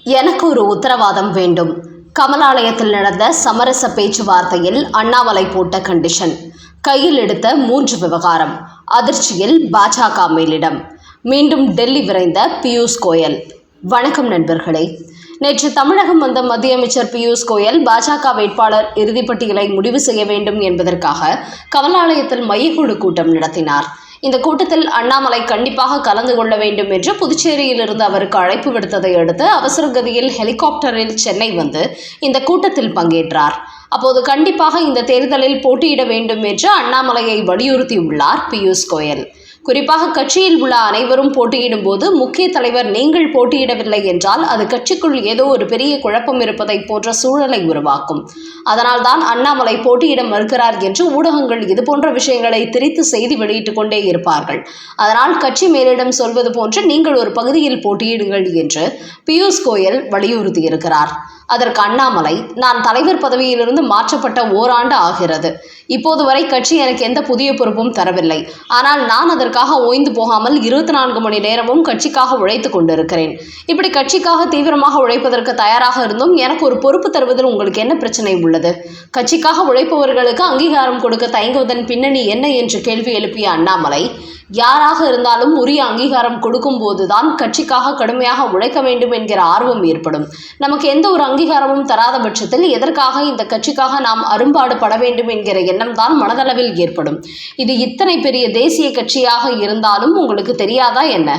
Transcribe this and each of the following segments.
எனக்கு ஒரு உத்தரவாதம் வேண்டும். கமலாலயத்தில் நடந்த சமரச பேச்சுவார்த்தையில் அண்ணாமலை போட்ட கண்டிஷன். கையில் எடுத்த 3 விவகாரம். அதிர்ச்சியில் பாஜக மேலிடம். மீண்டும் டெல்லி விரைந்த பியூஷ் கோயல். வணக்கம் நண்பர்களே. நேற்று தமிழகம் வந்த மத்திய அமைச்சர் பியூஷ் கோயல் பாஜக வேட்பாளர் இறுதிப்பட்டியலை முடிவு செய்ய வேண்டும் என்பதற்காக கமலாலயத்தில் மையக்குழு கூட்டம் நடத்தினார். இந்த கூட்டத்தில் அண்ணாமலை கண்டிப்பாக கலந்து கொள்ள வேண்டும் என்று புதுச்சேரியிலிருந்து அவருக்கு அழைப்பு விடுத்ததை அடுத்து அவசர கதியில் ஹெலிகாப்டரில் சென்னை வந்து இந்த கூட்டத்தில் பங்கேற்றார். அப்போது கண்டிப்பாக இந்த தேர்தலில் போட்டியிட வேண்டும் என்று அண்ணாமலையை வலியுறுத்தியுள்ளார் பியூஷ் கோயல். குறிப்பாக கட்சியில் உள்ள அனைவரும் போட்டியிடும் போது முக்கிய தலைவர் நீங்கள் போட்டியிடவில்லை என்றால் அது கட்சிக்குள் ஏதோ ஒரு பெரிய குழப்பம் இருப்பதை போன்ற சூழலை உருவாக்கும். அதனால்தான் அண்ணாமலை போட்டியிட மறுக்கிறார் என்று ஊடகங்கள் இதுபோன்ற விஷயங்களை திரித்து செய்தி வெளியிட்டுக் கொண்டே இருப்பார்கள். அதனால் கட்சி மேலிடம் சொல்வது போன்று நீங்கள் ஒரு பகுதியில் போட்டியிடுங்கள் என்று பியூஷ் கோயல் வலியுறுத்தியிருக்கிறார். அதற்கு அண்ணாமலை, நான் தலைவர் பதவியிலிருந்து மாற்றப்பட்ட ஓராண்டு ஆகிறது. இப்போது வரை கட்சி எனக்கு எந்த புதிய பொறுப்பும் தரவில்லை. ஆனால் நான் அதற்காக ஓய்ந்து போகாமல் 24 மணி நேரமும் கட்சிக்காக உழைத்துக் கொண்டிருக்கிறேன். இப்படி கட்சிக்காக தீவிரமாக உழைப்பதற்கு தயாராக இருந்தும் எனக்கு ஒரு பொறுப்பு தருவதில் உங்களுக்கு என்ன பிரச்சனை உள்ளது? கட்சிக்காக உழைப்பவர்களுக்கு அங்கீகாரம் கொடுக்க தயங்குவதன் பின்னணி என்ன என்று கேள்வி எழுப்பிய அண்ணாமலை, யாராக இருந்தாலும் உரிய அங்கீகாரம் கொடுக்கும் போதுதான் கட்சிக்காக கடுமையாக உழைக்க வேண்டும் என்கிற ஆர்வம் ஏற்படும். நமக்கு எந்த ஒரு அங்கீகாரமும் தராத பட்சத்தில் எதற்காக இந்த கட்சிக்காக நாம் அரும்பாடு பட வேண்டும் என்கிற எண்ணம் தான் மனதளவில் ஏற்படும். இது இத்தனை பெரிய தேசிய கட்சியாக இருந்தாலும் உங்களுக்கு தெரியாதா என்ன?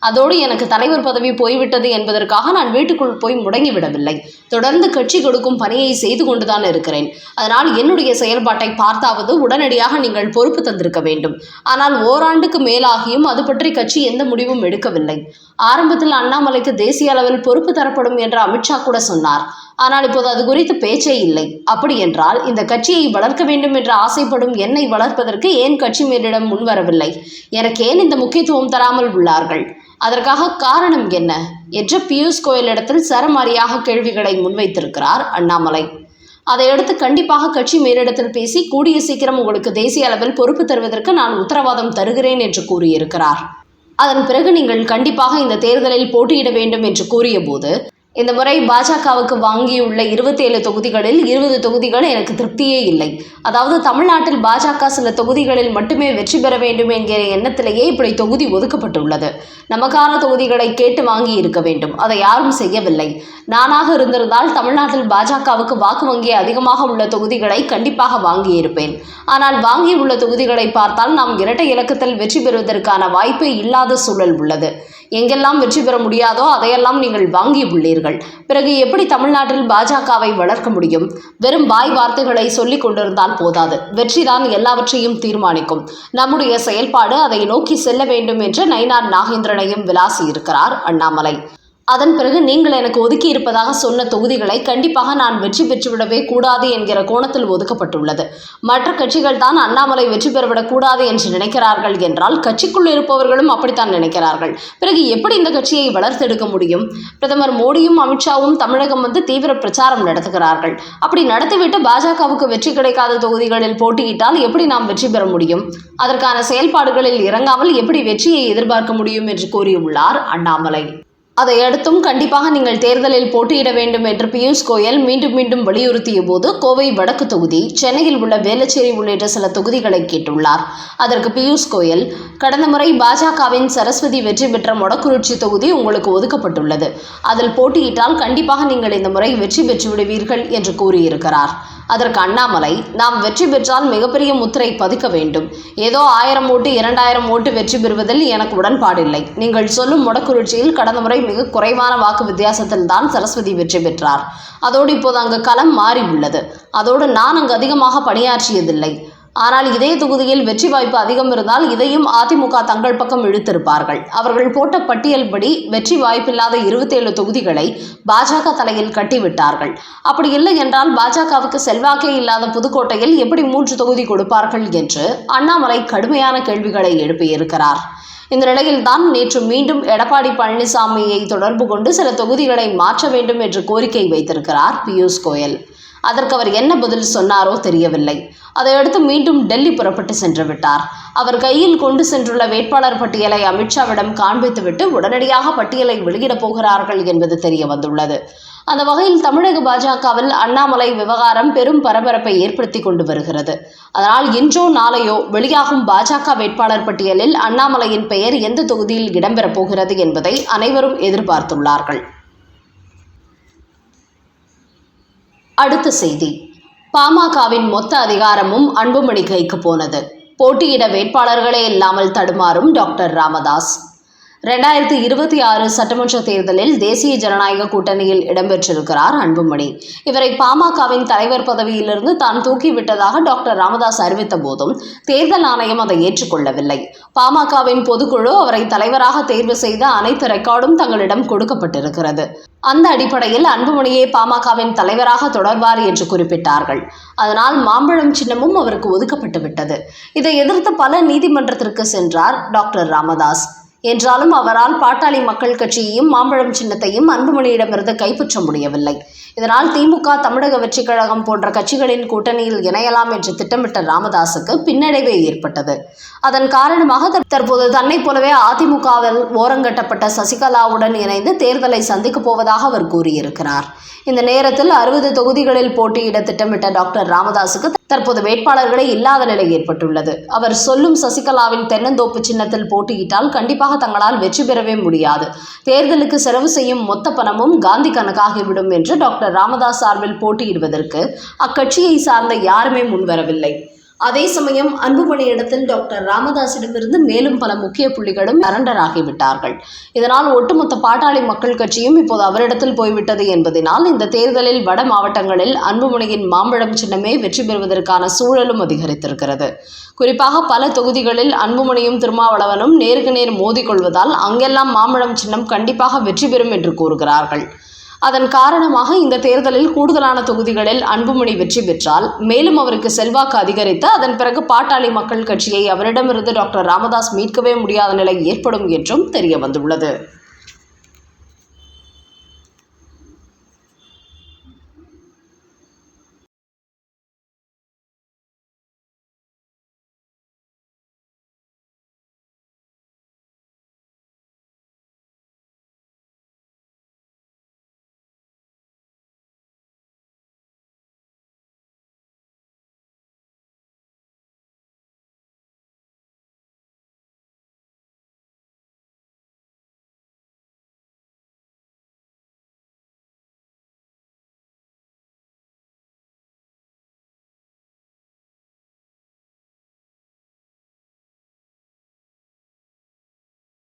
அதோடு எனக்கு தலைவர் பதவி போய்விட்டது என்பதற்காக நான் வீட்டுக்குள் போய் முடங்கிவிடவில்லை. தொடர்ந்து கட்சி கொடுக்கும் பணியை செய்து கொண்டுதான் இருக்கிறேன். அதனால் என்னுடைய செயல்பாட்டை பார்த்தாவது உடனடியாக நீங்கள் பொறுப்பு தந்திருக்க வேண்டும். ஆனால் ஓராண்டுக்கு மேலாகியும் அது பற்றி கட்சி எந்த முடிவும் எடுக்கவில்லை. ஆரம்பத்தில் அண்ணாமலைக்கு தேசிய அளவில் பொறுப்பு தரப்படும் என்று அமித்ஷா கூட சொன்னார். ஆனால் இப்போது அது குறித்து பேச்சே இல்லை. அப்படி என்றால் இந்த கட்சியை வளர்க்க வேண்டும் என்று ஆசைப்படும் என்னை வளர்ப்பதற்கு ஏன் கட்சி மேலிடம் முன்வரவில்லை? எனக்கு ஏன் இந்த முக்கியத்துவம் தராமல் உள்ளார்கள்? அதற்காக காரணம் என்ன என்று பியூஷ் கோயலிடத்தில் சரமாரியாக கேள்விகளை முன்வைத்திருக்கிறார் அண்ணாமலை. அதையடுத்து கண்டிப்பாக கட்சி மேலிடத்தில் பேசி கூடிய சீக்கிரம் உங்களுக்கு தேசிய அளவில் பொறுப்பு தருவதற்கு நான் உத்தரவாதம் தருகிறேன் என்று கூறியிருக்கிறார். அதன் பிறகு நீங்கள் கண்டிப்பாக இந்த தேர்தலில் போட்டியிட வேண்டும் என்று கூறிய போது, இந்த முறை பாஜகவுக்கு வாங்கியுள்ள 27 தொகுதிகளில் 20 தொகுதிகள் எனக்கு திருப்தியே இல்லை. அதாவது தமிழ்நாட்டில் பாஜக சில தொகுதிகளில் மட்டுமே வெற்றி பெற வேண்டும் என்கிற எண்ணத்திலேயே இப்படி தொகுதி ஒதுக்கப்பட்டுள்ளது. நமக்கான தொகுதிகளை கேட்டு வாங்கி இருக்க வேண்டும். அதை யாரும் செய்யவில்லை. நானாக இருந்திருந்தால் தமிழ்நாட்டில் பாஜகவுக்கு வாக்கு வங்கி அதிகமாக உள்ள தொகுதிகளை கண்டிப்பாக வாங்கியிருப்பேன். ஆனால் வாங்கியுள்ள தொகுதிகளை பார்த்தால் நாம் இரட்டை இலக்கத்தில் வெற்றி பெறுவதற்கான வாய்ப்பே இல்லாத சூழல் உள்ளது. எங்கெல்லாம் வெற்றி பெற முடியாதோ அதையெல்லாம் நீங்கள் வாங்கி உள்ளீர்கள். பிறகு எப்படி தமிழ்நாட்டில் பாஜகவை வளர்க்க முடியும்? வெறும் வாய் வார்த்தைகளை சொல்லிக் கொண்டிருந்தால் போதாது. வெற்றிதான் எல்லாவற்றையும் தீர்மானிக்கும். நம்முடைய செயல்பாடு அதை நோக்கி செல்ல வேண்டும் என்று நயினார் நாகேந்திரனையும் விளாசி இருக்கிறார் அண்ணாமலை. அதன் பிறகு நீங்கள் எனக்கு ஒதுக்கி இருப்பதாக சொன்ன தொகுதிகளை கண்டிப்பாக நான் வெற்றி பெற்றுவிடவே கூடாது என்கிற கோணத்தில் ஒதுக்கப்பட்டுள்ளது. மற்ற கட்சிகள் தான் அண்ணாமலை வெற்றி பெறவிடக் கூடாது என்று நினைக்கிறார்கள் என்றால் கட்சிக்குள் இருப்பவர்களும் அப்படித்தான் நினைக்கிறார்கள். பிறகு எப்படி இந்த கட்சியை வளர்த்தெடுக்க முடியும்? பிரதமர் மோடியும் அமித்ஷாவும் தமிழகம் வந்து தீவிர பிரச்சாரம் நடத்துகிறார்கள். அப்படி நடத்திவிட்டு பாஜகவுக்கு வெற்றி கிடைக்காத தொகுதிகளில் போட்டியிட்டால் எப்படி நாம் வெற்றி பெற முடியும்? அதற்கான செயல்பாடுகளில் இறங்காமல் எப்படி வெற்றியை எதிர்பார்க்க முடியும் என்று கூறியுள்ளார் அண்ணாமலை. அதையடுத்தும் கண்டிப்பாக நீங்கள் தேர்தலில் போட்டியிட வேண்டும் என்று பியூஷ் கோயல் மீண்டும் மீண்டும் வலியுறுத்திய போது கோவை வடக்கு தொகுதி, சென்னையில் உள்ள வேளச்சேரி உள்ளிட்ட சில தொகுதிகளை கேட்டுள்ளார். அதற்கு பியூஷ் கோயல், கடந்த முறை பாஜகவின் சரஸ்வதி வெற்றி பெற்ற மொடக்குறிச்சி தொகுதி உங்களுக்கு ஒதுக்கப்பட்டுள்ளது. அதில் போட்டியிட்டால் கண்டிப்பாக நீங்கள் இந்த முறை வெற்றி பெற்று விடுவீர்கள் என்று கூறியிருக்கிறார். அதற்கு அண்ணாமலை, நாம் வெற்றி பெற்றால் மிகப்பெரிய முத்திரை பதிக்க வேண்டும். ஏதோ 1000 ஓட்டு 2000 ஓட்டு வெற்றி பெறுவதில் எனக்கு உடன்பாடில்லை. நீங்கள் சொல்லும் மொடக்குறிச்சியில் கடந்த முறை மிக குறைவான வாக்கு வித்தியாசத்தில் தான் சரஸ்வதி வெற்றி பெற்றார். அதோடு இப்போது அங்கு களம் மாறி உள்ளது. அதோடு நான் அங்கு அதிகமாக பணியாற்றியதில்லை. ஆனால் இதே தொகுதியில் வெற்றி வாய்ப்பு அதிகம் இருந்தால் இதையும் அதிமுக தங்கள் பக்கம் இழுத்திருப்பார்கள். அவர்கள் போட்ட பட்டியல் படி வெற்றி வாய்ப்பில்லாத 27 தொகுதிகளை பாஜக தலையில் கட்டிவிட்டார்கள். அப்படி இல்லை என்றால் பாஜகவுக்கு செல்வாக்கே இல்லாத புதுக்கோட்டையில் எப்படி 3 தொகுதி கொடுப்பார்கள் என்று அண்ணாமலை கடுமையான கேள்விகளை எழுப்பியிருக்கிறார். இந்த நிலையில்தான் நேற்று மீண்டும் எடப்பாடி பழனிசாமியை தொடர்பு கொண்டு சில தொகுதிகளை மாற்ற வேண்டும் என்று கோரிக்கை வைத்திருக்கிறார் பியூஷ் கோயல். அதற்கு அவர் என்ன பதில் சொன்னாரோ தெரியவில்லை. அதையடுத்து மீண்டும் டெல்லி புறப்பட்டு சென்று விட்டார். அவர் கையில் கொண்டு சென்றுள்ள வேட்பாளர் பட்டியலை அமித்ஷாவிடம் காண்பித்துவிட்டு உடனடியாக பட்டியலை வெளியிடப் போகிறார்கள் என்பது தெரிய வந்துள்ளது. அந்த வகையில் தமிழக பாஜகவில் அண்ணாமலை விவகாரம் பெரும் பரபரப்பை ஏற்படுத்தி கொண்டு வருகிறது. அதனால் இன்றோ நாளையோ வெளியாகும் பாஜக வேட்பாளர் பட்டியலில் அண்ணாமலையின் பெயர் எந்த தொகுதியில் இடம்பெறப் போகிறது என்பதை அனைவரும் எதிர்பார்த்துள்ளார்கள். அடுத்த செய்தி. பாமகவின் மொத்த அதிகாரமும் அன்புமணி கைக்கு போனது. போட்டியிட வேட்பாளர்களே இல்லாமல் தடுமாறும் டாக்டர் ராமதாஸ். 2026 சட்டமன்ற தேர்தலில் தேசிய ஜனநாயக கூட்டணியில் இடம்பெற்றிருக்கிறார் அன்புமணி. இவரை பாமகவின் தலைவர் பதவியிலிருந்து தான் தூக்கிவிட்டதாக டாக்டர் ராமதாஸ் அறிவித்த போதும் தேர்தல் ஆணையம் அதை ஏற்றுக்கொள்ளவில்லை. பாமகவின் பொதுக்குழு அவரை தலைவராக தேர்வு செய்த அனைத்து ரெக்கார்டும் தங்களிடம் கொடுக்கப்பட்டிருக்கிறது. அந்த அடிப்படையில் அன்புமணியை பாமகவின் தலைவராக தொடர்வார் என்று குறிப்பிட்டார்கள். அதனால் மாம்பழம் சின்னமும் அவருக்கு ஒதுக்கப்பட்டு விட்டது. இதை எதிர்த்து பல நீதிமன்றத்திற்கு சென்றார் டாக்டர் ராமதாஸ். என்றாலும் அவரால் பாட்டாளி மக்கள் கட்சியையும் மாம்பழம் சின்னத்தையும் அன்புமணியிடமிருந்து கைப்பற்ற முடியவில்லை. இதனால் திமுக, தமிழக வெற்றிக் கழகம் போன்ற கட்சிகளின் கூட்டணியில் இணையலாம் என்று திட்டமிட்ட ராமதாஸுக்கு பின்னடைவே ஏற்பட்டது. அதன் காரணமாக தற்போது தன்னை போலவே அதிமுகவில் ஓரங்கட்டப்பட்ட சசிகலாவுடன் இணைந்து தேர்தலை சந்திக்கப் போவதாக அவர் கூறியிருக்கிறார். இந்த நேரத்தில் 60 தொகுதிகளில் போட்டியிட திட்டமிட்ட டாக்டர் ராமதாஸுக்கு தற்போது வேட்பாளர்களே இல்லாத நிலை ஏற்பட்டுள்ளது. அவர் சொல்லும் சசிகலாவின் தென்னந்தோப்பு சின்னத்தில் போட்டியிட்டால் கண்டிப்பாக தங்களால் வெற்றி பெறவே முடியாது. தேர்தலுக்கு செலவு செய்யும் மொத்த பணமும் காந்தி கணக்காகிவிடும் என்று டாக்டர் ராமதாஸ் சார்பில் போட்டியிடுவதற்கு அக்கட்சியை சார்ந்த யாருமே முன்வரவில்லை. அதே சமயம் அன்புமணியிடத்தில் டாக்டர் ராமதாஸிடமிருந்து மேலும் பல முக்கிய புள்ளிகளும் சரண்டர் ஆகிவிட்டார்கள். இதனால் ஒட்டுமொத்த பாட்டாளி மக்கள் கட்சியும் இப்போது அவரிடத்தில் போய்விட்டது என்பதனால் இந்த தேர்தலில் வட மாவட்டங்களில் அன்புமணியின் மாம்பழம் சின்னமே வெற்றி பெறுவதற்கான சூழலும் அதிகரித்திருக்கிறது. குறிப்பாக பல தொகுதிகளில் அன்புமணியும் திருமாவளவனும் நேருக்கு நேர் மோதிக்கொள்வதால் அங்கெல்லாம் மாம்பழம் சின்னம் கண்டிப்பாக வெற்றி பெறும் என்று கூறுகிறார்கள். அதன் காரணமாக இந்த தேர்தலில் கூடுதலான தொகுதிகளில் அன்புமணி வெற்றி பெற்றால் மேலும் அவருக்கு செல்வாக்கு அதிகரித்து அதன் பிறகு பாட்டாளி மக்கள் கட்சியை அவரிடமிருந்து டாக்டர் ராமதாஸ் மீட்கவே முடியாத நிலை ஏற்படும் என்றும் தெரிய வந்துள்ளது.